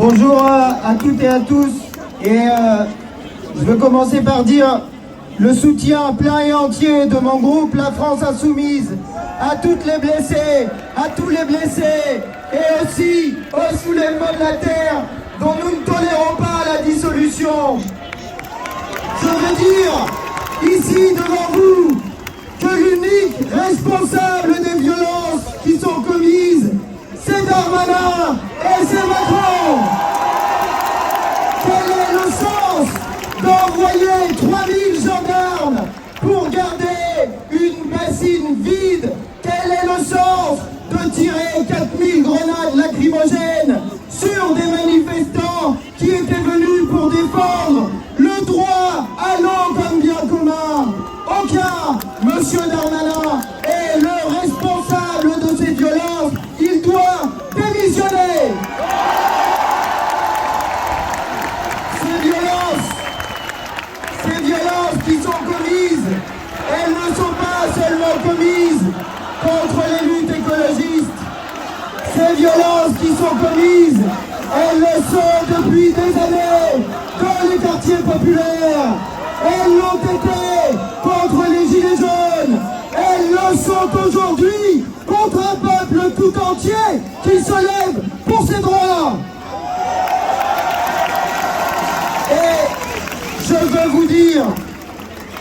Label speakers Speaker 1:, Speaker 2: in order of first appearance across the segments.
Speaker 1: Bonjour à toutes et à tous. Et je veux commencer par dire le soutien plein et entier de mon groupe La France Insoumise à toutes les blessées, à tous les blessés et aussi au soulèvement de la terre dont nous ne tolérons pas la dissolution. Je veux dire ici devant vous que l'unique responsable des violences qui sont commises, c'est Darmanin et c'est Macron. Quel est le sens d'envoyer 3000 gendarmes pour garder une bassine vide? Quel est le sens de tirer 4000 grenades lacrymogènes sur des manifestants qui étaient venus pour défendre le droit à l'eau comme bien commun? Aucun. Monsieur Darmanin est le responsable de ces violences. Il doit démissionner. Ces violences qui sont commises, elles ne sont pas seulement commises contre les luttes écologistes. Ces violences qui sont commises, elles le sont depuis des années dans les quartiers populaires. Elles l'ont été contre les gilets jaunes. Elles le sont aujourd'hui contre un peuple tout entier qui se lève pour ses droits. Et je veux vous dire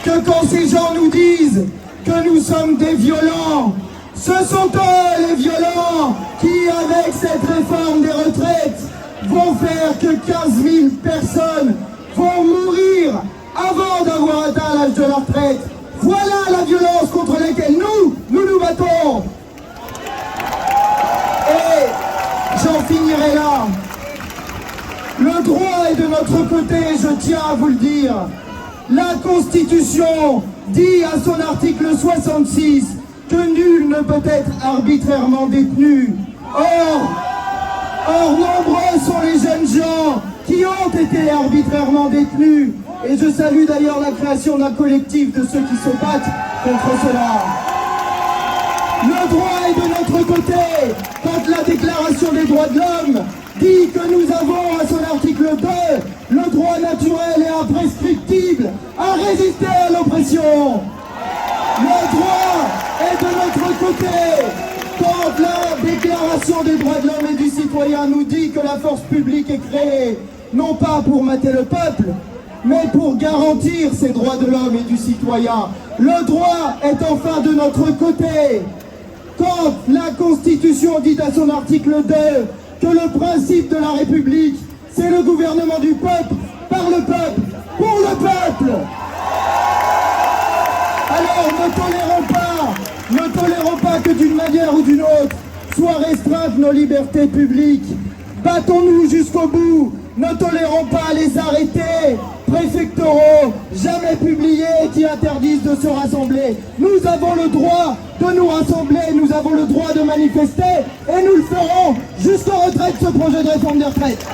Speaker 1: que quand ces gens nous disent que nous sommes des violents, ce sont eux les violents qui, avec cette réforme des retraites, vont faire que 15 000 personnes vont mourir avant d'avoir atteint l'âge de la retraite. Voilà la violence contre laquelle nous battons. Et j'en finirai là. Le droit est de notre côté, je tiens à vous le dire. La Constitution dit à son article 66 que nul ne peut être arbitrairement détenu. Or, nombreux sont les jeunes gens qui ont été arbitrairement détenus. Et je salue d'ailleurs la création d'un collectif de ceux qui se battent contre cela. Le droit est de notre côté quand la Déclaration des droits de l'homme dit que nous avons à son article 2 le droit naturel et imprescriptible à résister à l'oppression. Le droit est de notre côté quand la Déclaration des droits de l'homme et du citoyen nous dit que la force publique est créée non pas pour mater le peuple, mais pour garantir ces droits de l'homme et du citoyen. Le droit est enfin de notre côté quand la Constitution dit à son article 2 que le principe de la République, c'est le gouvernement du peuple, par le peuple, pour le peuple. Alors ne tolérons pas que d'une manière ou d'une autre soient restreintes nos libertés publiques. Battons-nous jusqu'au bout. Ne tolérons pas les arrêtés préfectoraux, jamais publiés, qui interdisent de se rassembler. Nous avons le droit de nous rassembler, nous avons le droit de manifester, et nous le ferons jusqu'au retrait de ce projet de réforme des retraites.